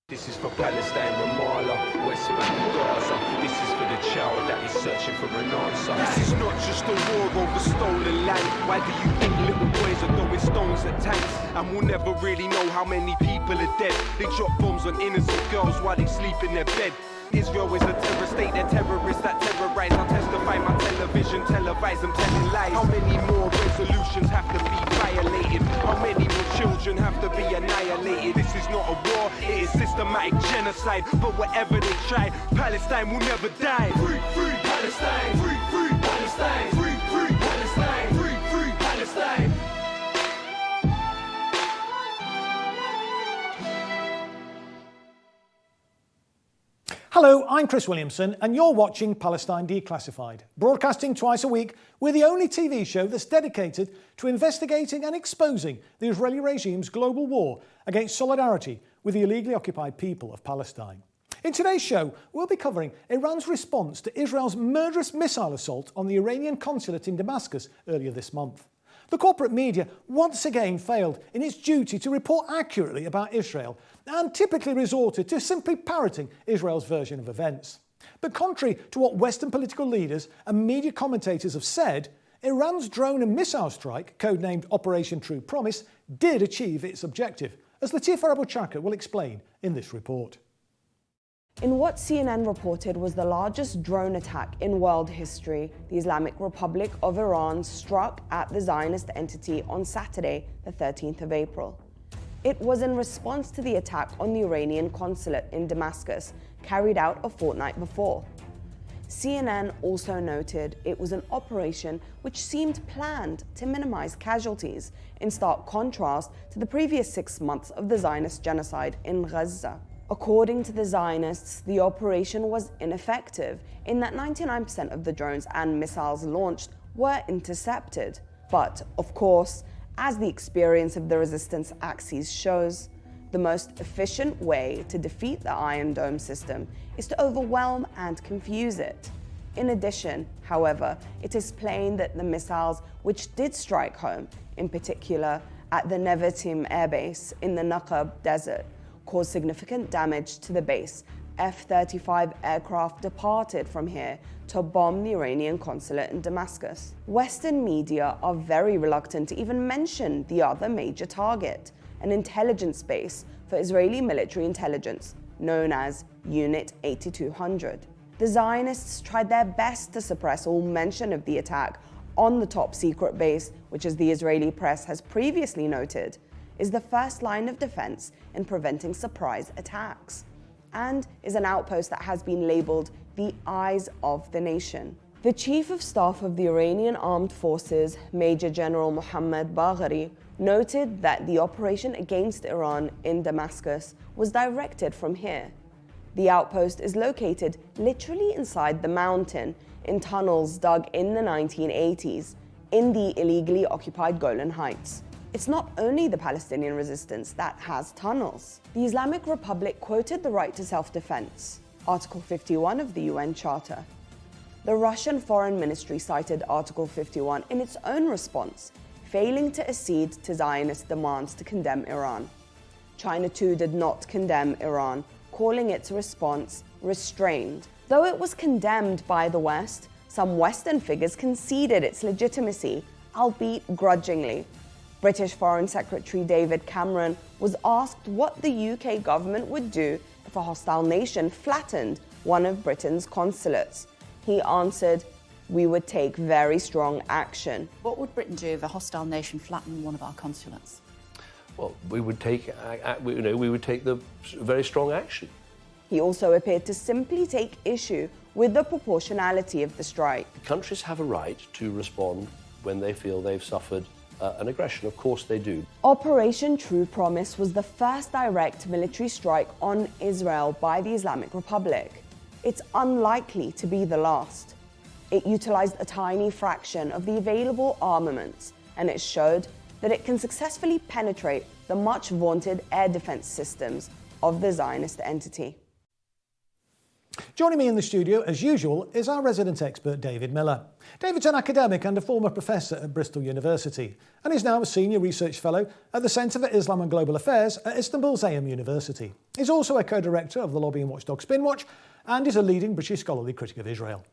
This is for Palestine, Ramallah, West Bank, Gaza. This is for the child that is searching for an answer. This is not just a war over stolen land. Why do you think little boys are throwing stones at tanks? And we'll never really know how many people are dead. They drop bombs on innocent girls while they sleep in their bed. Israel is a terror state, they're terrorists that terrorize. I'll testify my television, televise them telling lies. How many more resolutions have to be violated? How many more children have to be annihilated? This is not a war, it is systematic genocide. But whatever they try, Palestine will never die. Free, free Palestine! Free, free Palestine! Free, free Palestine! Free, free Palestine! Hello, I'm Chris Williamson and you're watching Palestine Declassified, broadcasting twice a week. We're the only TV show that's dedicated to investigating and exposing the Israeli regime's global war against solidarity with the illegally occupied people of Palestine. In today's show, we'll be covering Iran's response to Israel's murderous missile assault on the Iranian consulate in Damascus earlier this month. The corporate media once again failed in its duty to report accurately about Israel and typically resorted to simply parroting Israel's version of events. But contrary to what Western political leaders and media commentators have said, Iran's drone and missile strike, codenamed Operation True Promise, did achieve its objective, as Latifa Abu-Chaka will explain in this report. In what CNN reported was the largest drone attack in world history, the Islamic Republic of Iran struck at the Zionist entity on Saturday, the 13th of April. It was in response to the attack on the Iranian consulate in Damascus, carried out a fortnight before. CNN also noted it was an operation which seemed planned to minimize casualties, in stark contrast to the previous 6 months of the Zionist genocide in Gaza. According to the Zionists, the operation was ineffective in that 99% of the drones and missiles launched were intercepted. But, of course, as the experience of the resistance axis shows, the most efficient way to defeat the Iron Dome system is to overwhelm and confuse it. In addition, however, it is plain that the missiles which did strike home, in particular at the Nevatim airbase in the Naqab Desert, caused significant damage to the base. F-35 aircraft departed from here to bomb the Iranian consulate in Damascus. Western media are very reluctant to even mention the other major target, an intelligence base for Israeli military intelligence, known as Unit 8200. The Zionists tried their best to suppress all mention of the attack on the top secret base, which, as the Israeli press has previously noted, is the first line of defense in preventing surprise attacks, and is an outpost that has been labeled the eyes of the nation. The Chief of Staff of the Iranian Armed Forces, Major General Mohammad Bagheri, noted that the operation against Iran in Damascus was directed from here. The outpost is located literally inside the mountain, in tunnels dug in the 1980s, in the illegally occupied Golan Heights. It's not only the Palestinian resistance that has tunnels. The Islamic Republic quoted the right to self-defense, Article 51 of the UN Charter. The Russian Foreign Ministry cited Article 51 in its own response, failing to accede to Zionist demands to condemn Iran. China too did not condemn Iran, calling its response restrained. Though it was condemned by the West, some Western figures conceded its legitimacy, albeit grudgingly. British Foreign Secretary David Cameron was asked what the UK government would do if a hostile nation flattened one of Britain's consulates. He answered, "We would take very strong action." What would Britain do if a hostile nation flattened one of our consulates? Well, we would take the very strong action. He also appeared to simply take issue with the proportionality of the strike. Countries have a right to respond when they feel they've suffered an aggression. Of course they do. Operation True Promise was the first direct military strike on Israel by the Islamic Republic. It's unlikely to be the last. It utilized a tiny fraction of the available armaments, and it showed that it can successfully penetrate the much vaunted air defense systems of the Zionist entity. Joining me in the studio, as usual, is our resident expert, David Miller. David's an academic and a former professor at Bristol University, and is now a senior research fellow at the Centre for Islam and Global Affairs at Istanbul's AM University. He's also a co-director of the lobbying watchdog Spinwatch, and is a leading British scholarly critic of Israel.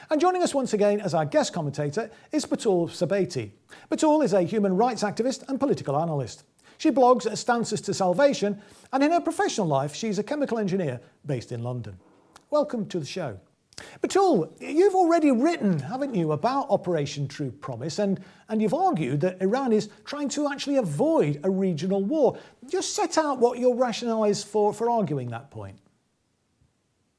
And joining us once again as our guest commentator is Batul Sabeti. Batul is a human rights activist and political analyst. She blogs at Stances to Salvation, and in her professional life, she's a chemical engineer based in London. Welcome to the show. Batul, you've already written, haven't you, about Operation True Promise, and you've argued that Iran is trying to actually avoid a regional war. Just set out what your rationale is for arguing that point.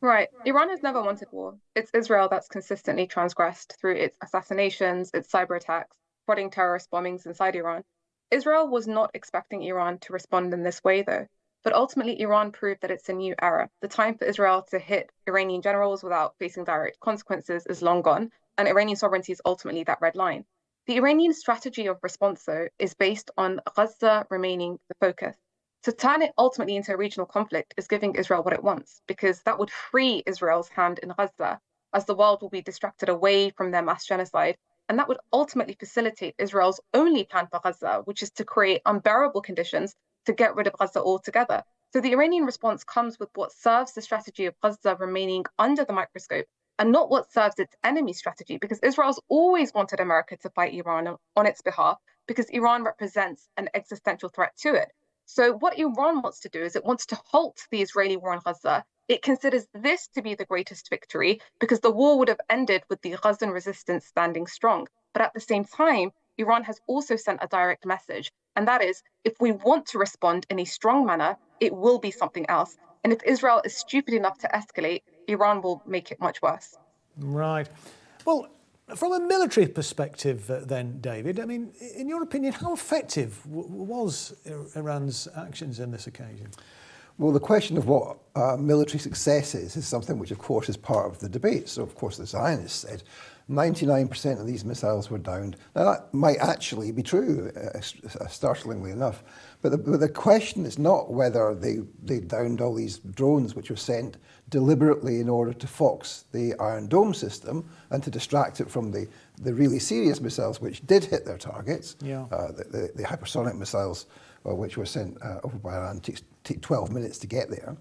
Right. Iran has never wanted war. It's Israel that's consistently transgressed through its assassinations, its cyber attacks, prodding terrorist bombings inside Iran. Israel was not expecting Iran to respond in this way, though. But ultimately, Iran proved that it's a new era. The time for Israel to hit Iranian generals without facing direct consequences is long gone, and Iranian sovereignty is ultimately that red line. The Iranian strategy of response, though, is based on Gaza remaining the focus. To turn it ultimately into a regional conflict is giving Israel what it wants, because that would free Israel's hand in Gaza, as the world will be distracted away from their mass genocide. And that would ultimately facilitate Israel's only plan for Gaza, which is to create unbearable conditions to get rid of Gaza altogether. So the Iranian response comes with what serves the strategy of Gaza remaining under the microscope, and not what serves its enemy strategy, because Israel's always wanted America to fight Iran on its behalf, because Iran represents an existential threat to it. So what Iran wants to do is it wants to halt the Israeli war in Gaza. It considers this to be the greatest victory because the war would have ended with the Gazan resistance standing strong. But at the same time, Iran has also sent a direct message, and that is, if we want to respond in a strong manner, it will be something else. And if Israel is stupid enough to escalate, Iran will make it much worse. Right. Well, from a military perspective then, David, I mean, in your opinion, how effective was Iran's actions in this occasion? Well, the question of what military success is something which, of course, is part of the debate. So, of course, the Zionists said 99% of these missiles were downed. Now, that might actually be true, startlingly enough. But the question is not whether they downed all these drones which were sent deliberately in order to fox the Iron Dome system and to distract it from the really serious missiles which did hit their targets. Yeah. The hypersonic missiles which were sent over by Iran take 12 minutes to get there.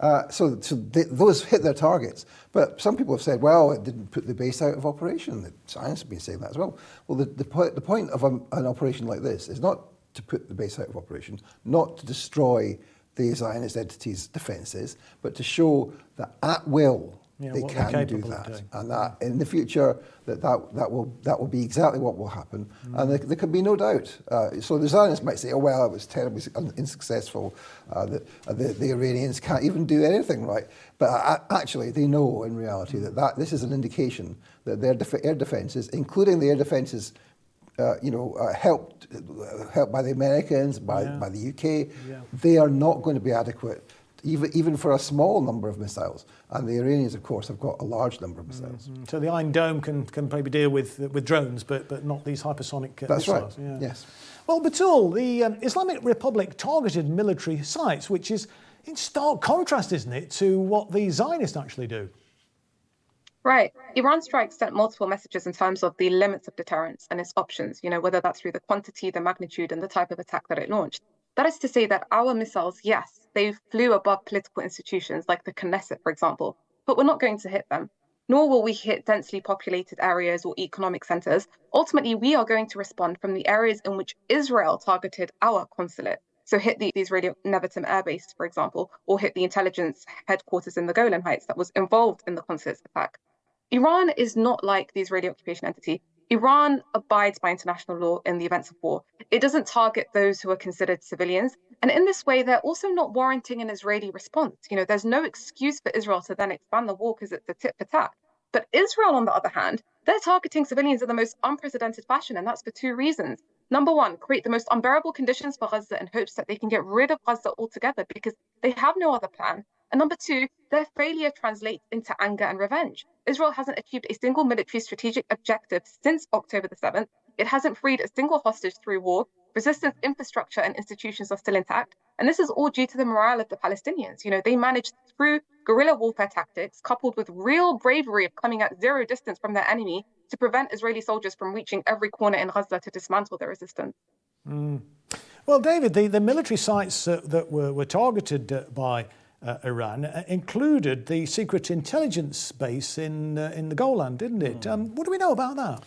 Those hit their targets. But some people have said, well, it didn't put the base out of operation. The science have been saying that as well. Well, the point of an operation like this is not to put the base out of operation, not to destroy the Zionist entity's defences, but to show that at will they can do that, and that in the future that will be exactly what will happen, and there can be no doubt. So the Zionists might say, "Oh well, it was terribly unsuccessful. The Iranians can't even do anything right," but actually they know in reality that this is an indication that their air defences, including the air defences, helped by the Americans, by the UK, they are not going to be adequate. Even for a small number of missiles. And the Iranians, of course, have got a large number of missiles. Mm-hmm. So the Iron Dome can maybe deal with drones, but not these hypersonic That's missiles. Right, yes. Well, Batul, the Islamic Republic targeted military sites, which is in stark contrast, isn't it, to what the Zionists actually do? Right. Iran's strikes sent multiple messages in terms of the limits of deterrence and its options, whether that's through the quantity, the magnitude, and the type of attack that it launched. That is to say that our missiles, yes, they flew above political institutions like the Knesset, for example, but we're not going to hit them. Nor will we hit densely populated areas or economic centers. Ultimately, we are going to respond from the areas in which Israel targeted our consulate. So hit the Israeli Nevatim air base, for example, or hit the intelligence headquarters in the Golan Heights that was involved in the consulate's attack. Iran is not like the Israeli occupation entity. Iran abides by international law in the events of war. It doesn't target those who are considered civilians. And in this way, they're also not warranting an Israeli response. There's no excuse for Israel to then expand the war because it's a tit for tat. But Israel, on the other hand, they're targeting civilians in the most unprecedented fashion. And that's for two reasons. Number one, create the most unbearable conditions for Gaza in hopes that they can get rid of Gaza altogether because they have no other plan. And number two, their failure translates into anger and revenge. Israel hasn't achieved a single military strategic objective since October the 7th. It hasn't freed a single hostage through war. Resistance infrastructure and institutions are still intact. And this is all due to the morale of the Palestinians. They managed through guerrilla warfare tactics, coupled with real bravery of coming at zero distance from their enemy, to prevent Israeli soldiers from reaching every corner in Gaza to dismantle the resistance. Well, David, the military sites that were targeted by Iran included the secret intelligence base in the Golan, didn't it? What do we know about that?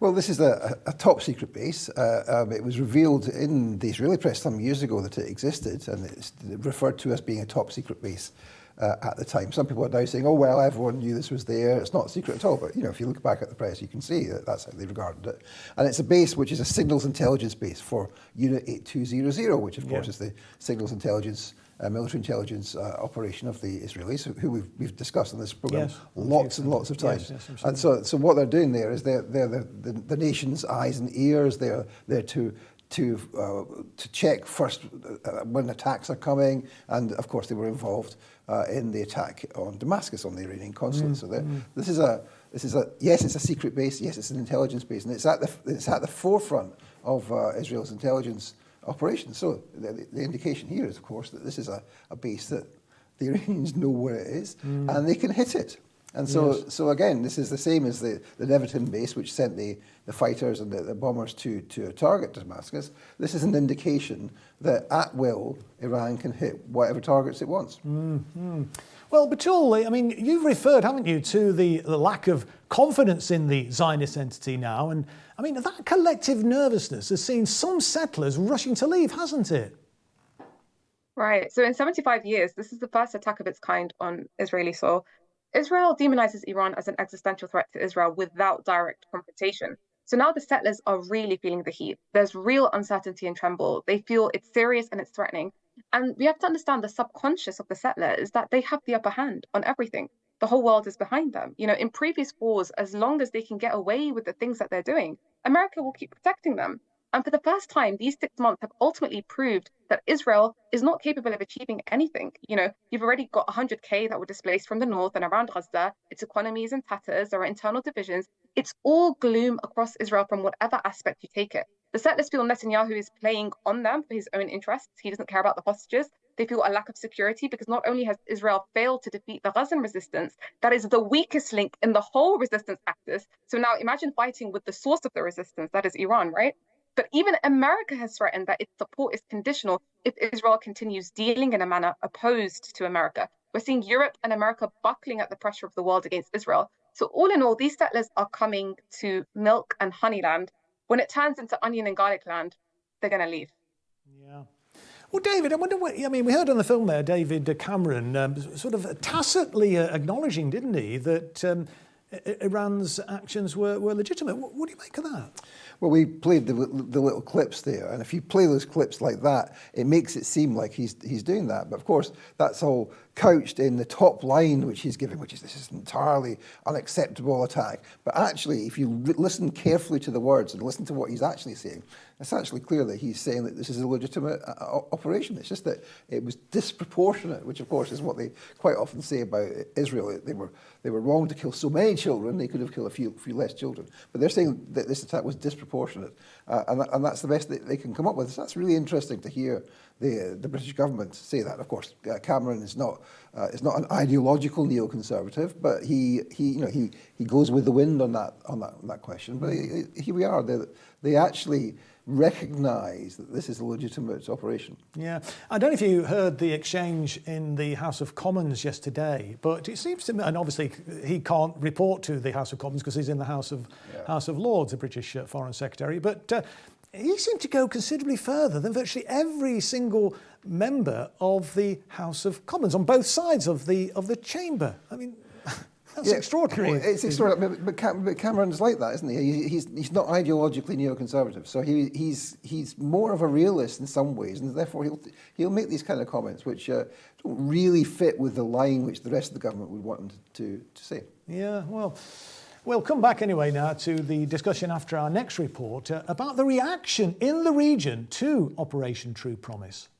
Well, this is a top secret base. It was revealed in the Israeli press some years ago that it existed, and it's referred to as being a top secret base at the time. Some people are now saying, oh, well, everyone knew this was there. It's not secret at all. But, if you look back at the press, you can see that that's how they regarded it. And it's a base which is a signals intelligence base for Unit 8200, which, of course, is the signals intelligence military intelligence operation of the Israelis, who we've discussed in this program lots and lots of times. Yes, and so what they're doing there is they're the nation's eyes and ears. They're there to check first when attacks are coming, and of course they were involved in the attack on Damascus, on the Iranian consulate. So this is a yes, it's a secret base. Yes, it's an intelligence base, and it's at the forefront of Israel's intelligence operations. So the indication here is, of course, that this is a base that the Iranians know where it is and they can hit it. And so again, this is the same as the Nevatim base, which sent the fighters and the bombers to target Damascus. This is an indication that at will Iran can hit whatever targets it wants. Well, Batul, I mean, you've referred, haven't you, to the lack of confidence in the Zionist entity now. And I mean, that collective nervousness has seen some settlers rushing to leave, hasn't it? Right. So in 75 years, this is the first attack of its kind on Israeli soil. Israel demonizes Iran as an existential threat to Israel without direct confrontation. So now the settlers are really feeling the heat. There's real uncertainty and tremble. They feel it's serious and it's threatening. And we have to understand the subconscious of the settler is that they have the upper hand on everything. The whole world is behind them. In previous wars, as long as they can get away with the things that they're doing, America will keep protecting them. And for the first time, these 6 months have ultimately proved that Israel is not capable of achieving anything. You've already got 100K that were displaced from the north and around Gaza. Its economy is in tatters. There are internal divisions. It's all gloom across Israel from whatever aspect you take it. The settlers feel Netanyahu is playing on them for his own interests. He doesn't care about the hostages. They feel a lack of security because not only has Israel failed to defeat the Gazan resistance, that is the weakest link in the whole resistance axis. So now imagine fighting with the source of the resistance, that is Iran, right? But even America has threatened that its support is conditional if Israel continues dealing in a manner opposed to America. We're seeing Europe and America buckling at the pressure of the world against Israel. So all in all, these settlers are coming to milk and honey land. When it turns into onion and garlic land, they're going to leave. Yeah. Well, David, I wonder what, I mean, we heard on the film there, David Cameron sort of tacitly acknowledging, didn't he, that Iran's actions were legitimate. What do you make of that? Well, we played the little clips there, and if you play those clips like that, it makes it seem like he's doing that. But of course, that's all couched in the top line which he's giving, which is this is an entirely unacceptable attack. But actually, if you listen carefully to the words and listen to what he's actually saying, it's actually clear that he's saying that this is a legitimate operation. It's just that it was disproportionate, which of course is what they quite often say about Israel. They were wrong to kill so many children. They could have killed a few less children. But they're saying that this attack was disproportionate, and that's the best that they can come up with. So that's really interesting to hear the British government say that. Of course, Cameron is not an ideological neoconservative, but he goes with the wind on that question. But here we are. They actually recognise that this is a legitimate operation. Yeah. I don't know if you heard the exchange in the House of Commons yesterday, but it seems to me, and obviously he can't report to the House of Commons because he's in the House of Lords, the British Foreign Secretary, but he seemed to go considerably further than virtually every single member of the House of Commons on both sides of the chamber. I mean, that's extraordinary. Well, it's extraordinary, but Cameron's like that, isn't he? He's not ideologically neoconservative, so he's more of a realist in some ways, and therefore he'll make these kind of comments which don't really fit with the line which the rest of the government would want him to say. Yeah, well, we'll come back anyway now to the discussion after our next report about the reaction in the region to Operation True Promise.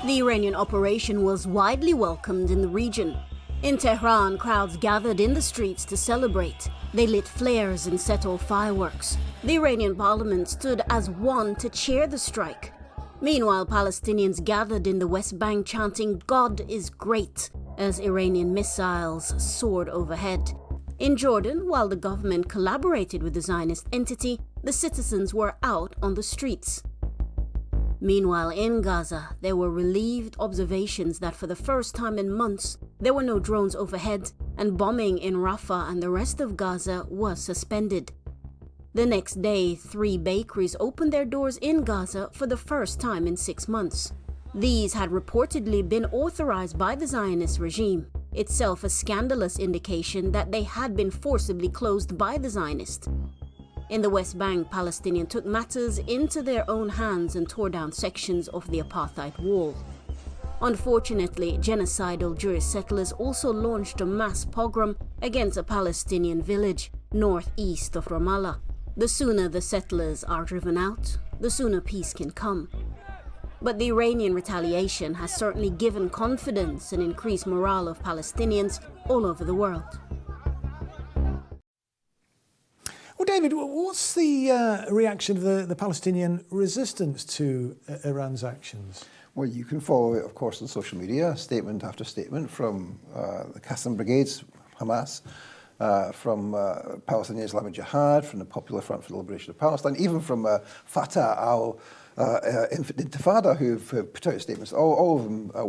The Iranian operation was widely welcomed in the region. In Tehran, crowds gathered in the streets to celebrate. They lit flares and set off fireworks. The Iranian parliament stood as one to cheer the strike. Meanwhile, Palestinians gathered in the West Bank chanting, "God is great," as Iranian missiles soared overhead. In Jordan, while the government collaborated with the Zionist entity, the citizens were out on the streets. Meanwhile, in Gaza, there were relieved observations that for the first time in months, there were no drones overhead, and bombing in Rafah and the rest of Gaza was suspended. The next day, 3 bakeries opened their doors in Gaza for the first time in 6 months. These had reportedly been authorized by the Zionist regime, itself a scandalous indication that they had been forcibly closed by the Zionists. In the West Bank, Palestinians took matters into their own hands and tore down sections of the apartheid wall. Unfortunately, genocidal Jewish settlers also launched a mass pogrom against a Palestinian village northeast of Ramallah. The sooner the settlers are driven out, the sooner peace can come. But the Iranian retaliation has certainly given confidence and increased morale of Palestinians all over the world. Well, David, what's the reaction of the Palestinian resistance to Iran's actions? Well, you can follow it, of course, on social media, statement after statement from the Qassam Brigades, Hamas, from Palestinian Islamic Jihad, from the Popular Front for the Liberation of Palestine, even from Fatah al-Intifada, who've put out statements. All of them are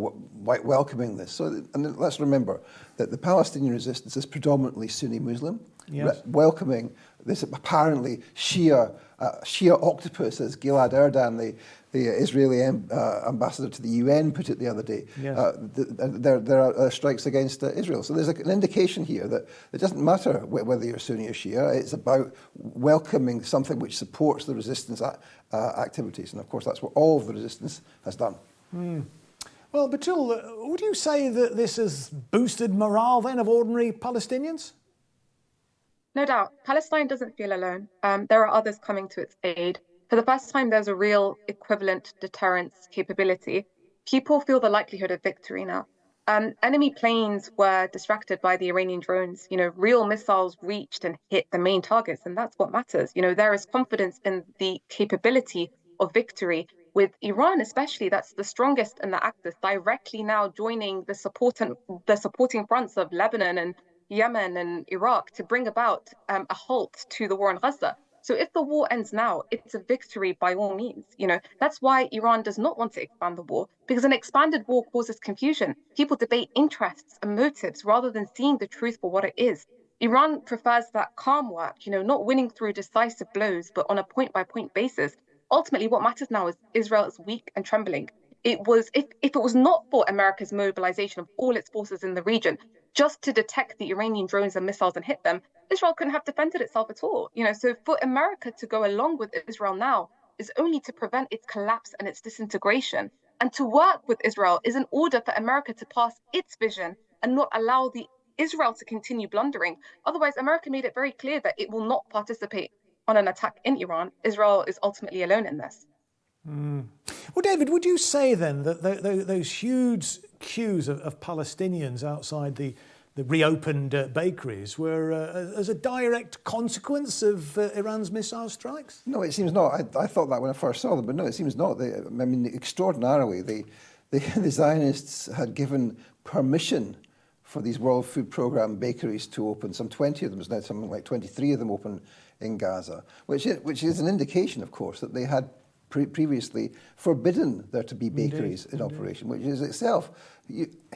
welcoming this. So, and let's remember that the Palestinian resistance is predominantly Sunni Muslim, yes, welcoming this apparently Shia octopus, as Gilad Erdan, the Israeli ambassador to the UN, put it the other day. Yes. There are strikes against Israel. So there's an indication here that it doesn't matter whether you're Sunni or Shia. It's about welcoming something which supports the resistance activities. And of course, that's what all of the resistance has done. Well, Batul, would you say that this has boosted morale then of ordinary Palestinians? No doubt. Palestine doesn't feel alone. There are others coming to its aid. For the first time, there's a real equivalent deterrence capability. People feel the likelihood of victory now. Enemy planes were distracted by the Iranian drones. Real missiles reached and hit the main targets, and that's what matters. There is confidence in the capability of victory. With Iran, especially, that's the strongest in the axis, directly now joining the supporting fronts of Lebanon and Yemen and Iraq to bring about a halt to the war in Gaza. So if the war ends now, it's a victory by all means. That's why Iran does not want to expand the war, because an expanded war causes confusion. People debate interests and motives rather than seeing the truth for what it is. Iran prefers that calm work, not winning through decisive blows, but on a point-by-point basis. Ultimately, what matters now is Israel is weak and trembling. If it was not for America's mobilization of all its forces in the region, just to detect the Iranian drones and missiles and hit them, Israel couldn't have defended itself at all. So for America to go along with Israel now is only to prevent its collapse and its disintegration. And to work with Israel is in order for America to pass its vision and not allow Israel to continue blundering. Otherwise, America made it very clear that it will not participate on an attack in Iran. Israel is ultimately alone in this. Well, David, would you say then that those huge queues of Palestinians outside the reopened bakeries were as a direct consequence of Iran's missile strikes? No, it seems not. I thought that when I first saw them, but no, it seems not. Extraordinarily, the Zionists had given permission for these World Food Programme bakeries to open. Some 20 of them, there's now something like 23 of them open in Gaza, which is an indication, of course, that they had previously forbidden there to be bakeries in operation, which is itself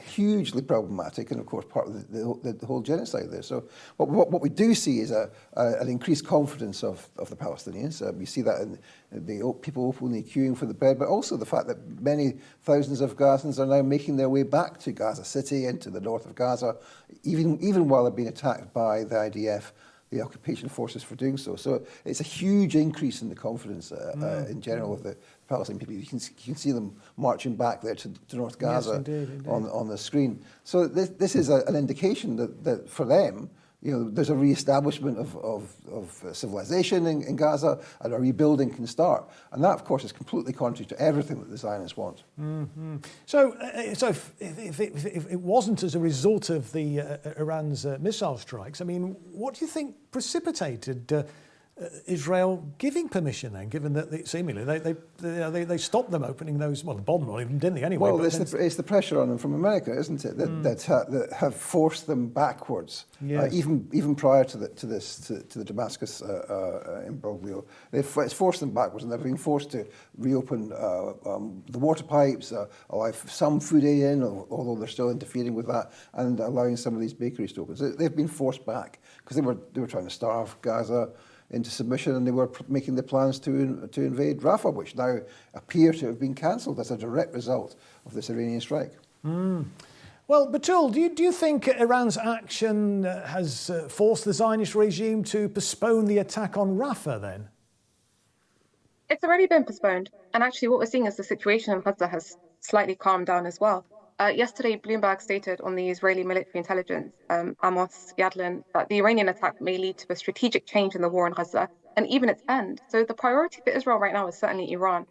hugely problematic and, of course, part of the whole genocide there. So what we do see is an increased confidence of the Palestinians. We see that in the people openly queuing for the bread, but also the fact that many thousands of Gazans are now making their way back to Gaza City, into the north of Gaza, even while they're being attacked by the IDF, the occupation forces, for doing so. So it's a huge increase in the confidence in general of the Palestinian people. You can see them marching back there to North Gaza, yes, indeed. On the screen. So this is an indication that for them, there's a re-establishment of civilization in Gaza, and a rebuilding can start. And that, of course, is completely contrary to everything that the Zionists want. Mm-hmm. So if it wasn't as a result of Iran's missile strikes, I mean, what do you think precipitated Israel giving permission then, given that seemingly they stopped them opening those, well, the bomb on them, didn't they, anyway? Well, it's the pressure on them from America, isn't it, that have forced them backwards. Yes. Even prior to the Damascus imbroglio, it's forced them backwards, and they've been forced to reopen the water pipes, allow some food aid in, although they're still interfering with that, and allowing some of these bakeries to open. So they've been forced back because they were trying to starve Gaza into submission, and they were making the plans to invade Rafah, which now appear to have been cancelled as a direct result of this Iranian strike. Well, Batul, do you think Iran's action has forced the Zionist regime to postpone the attack on Rafah then? It's already been postponed. And actually what we're seeing is the situation in Gaza has slightly calmed down as well. Yesterday, Bloomberg stated on the Israeli military intelligence, Amos Yadlin, that the Iranian attack may lead to a strategic change in the war in Gaza and even its end. So the priority for Israel right now is certainly Iran.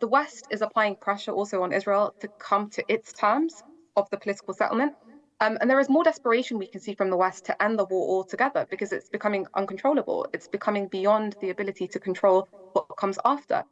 The West is applying pressure also on Israel to come to its terms of the political settlement. And there is more desperation we can see from the West to end the war altogether because it's becoming uncontrollable. It's becoming beyond the ability to control what comes after.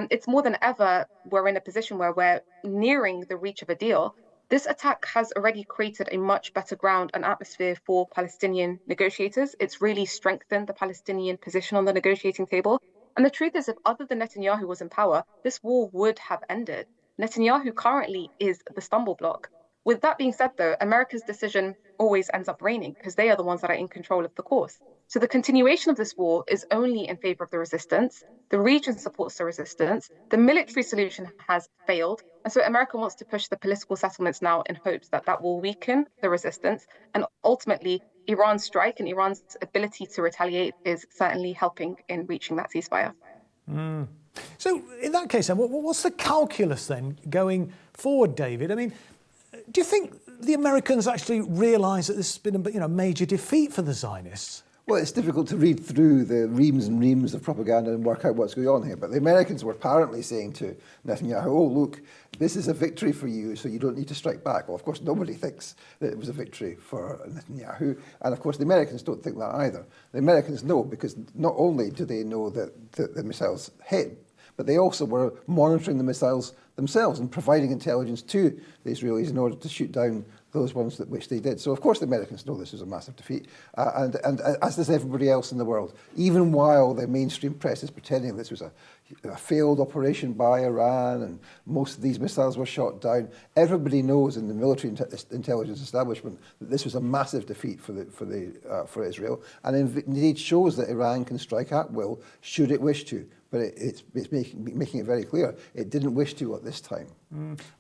It's more than ever we're in a position where we're nearing the reach of a deal. This attack has already created a much better ground and atmosphere for Palestinian negotiators. It's really strengthened the Palestinian position on the negotiating table. And the truth is, if other than Netanyahu was in power, this war would have ended. Netanyahu currently is the stumble block. With that being said, though, America's decision always ends up reigning because they are the ones that are in control of the course. So the continuation of this war is only in favor of the resistance. The region supports the resistance. The military solution has failed. And so America wants to push the political settlements now in hopes that that will weaken the resistance. And ultimately, Iran's strike and Iran's ability to retaliate is certainly helping in reaching that ceasefire. So in that case, then, what's the calculus then going forward, David? I mean, do you think the Americans actually realise that this has been a major defeat for the Zionists? Well, it's difficult to read through the reams and reams of propaganda and work out what's going on here. But the Americans were apparently saying to Netanyahu, oh, look, this is a victory for you, so you don't need to strike back. Well, of course, nobody thinks that it was a victory for Netanyahu. And, of course, the Americans don't think that either. The Americans know because not only do they know that the missiles hit, but they also were monitoring the missiles themselves and providing intelligence to the Israelis in order to shoot down those ones which they did. So, of course, the Americans know this was a massive defeat, and as does everybody else in the world, even while the mainstream press is pretending this was a failed operation by Iran and most of these missiles were shot down. Everybody knows in the military intelligence establishment that this was a massive defeat for Israel, and indeed shows that Iran can strike at will should it wish to. But it's making it very clear it didn't wish to at this time.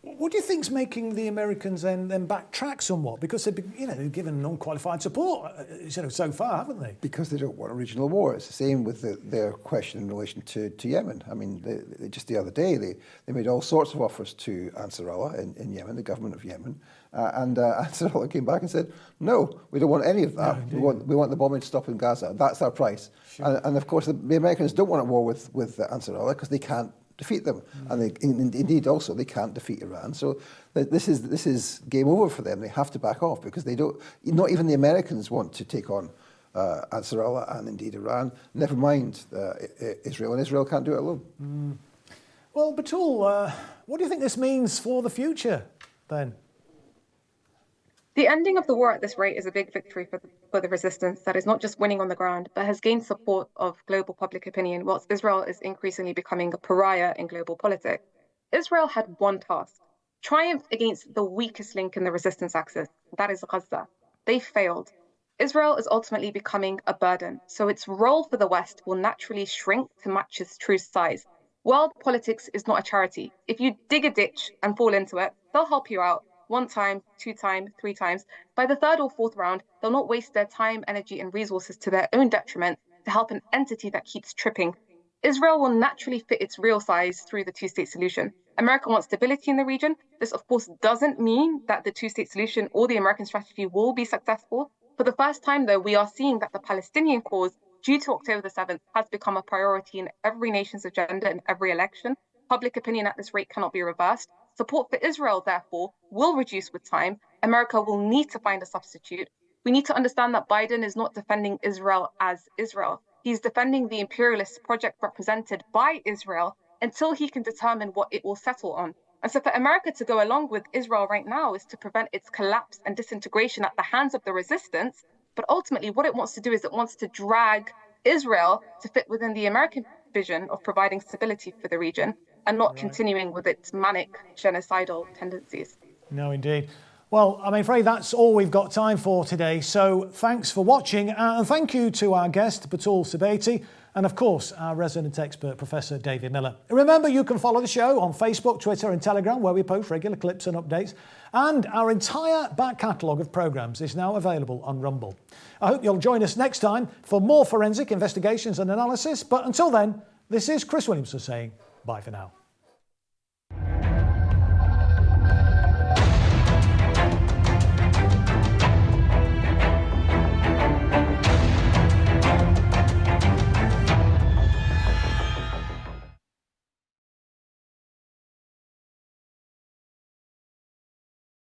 What do you think's making the Americans then backtrack somewhat? Because they've given unqualified support, so far, haven't they? Because they don't want a regional war. It's the same with their question in relation to Yemen. I mean, just the other day they made all sorts of offers to Ansarallah in Yemen, the government of Yemen, and Ansarallah came back and said, no, we don't want any of that. No, we want the bombing to stop in Gaza. That's our price. Sure. And of course, the Americans don't want a war with Ansarallah because they can't defeat them, and indeed also they can't defeat Iran. So this is game over for them. They have to back off because they don't. Not even the Americans want to take on Ansarallah and indeed Iran. Never mind Israel, and Israel can't do it alone. Well, Batul, what do you think this means for the future then? The ending of the war at this rate is a big victory for the resistance that is not just winning on the ground, but has gained support of global public opinion, whilst Israel is increasingly becoming a pariah in global politics. Israel had one task: triumph against the weakest link in the resistance axis, that is Gaza. They failed. Israel is ultimately becoming a burden, so its role for the West will naturally shrink to match its true size. World politics is not a charity. If you dig a ditch and fall into it, they'll help you out. 1 time, 2 times, 3 times. By the 3rd or 4th round, they'll not waste their time, energy, and resources to their own detriment to help an entity that keeps tripping. Israel will naturally fit its real size through the two-state solution. America wants stability in the region. This, of course, doesn't mean that the two-state solution or the American strategy will be successful. For the first time, though, we are seeing that the Palestinian cause, due to October the 7th, has become a priority in every nation's agenda in every election. Public opinion at this rate cannot be reversed. Support for Israel, therefore, will reduce with time. America will need to find a substitute. We need to understand that Biden is not defending Israel as Israel. He's defending the imperialist project represented by Israel until he can determine what it will settle on. And so for America to go along with Israel right now is to prevent its collapse and disintegration at the hands of the resistance. But ultimately, what it wants to do is it wants to drag Israel to fit within the American vision of providing stability for the region and not continuing with its manic genocidal tendencies. No, indeed. Well, I'm afraid that's all we've got time for today. So thanks for watching, and thank you to our guest, Batul Sabeti, and of course, our resident expert, Professor David Miller. Remember, you can follow the show on Facebook, Twitter and Telegram, where we post regular clips and updates. And our entire back catalogue of programmes is now available on Rumble. I hope you'll join us next time for more forensic investigations and analysis. But until then, this is Chris Williamson saying bye for now.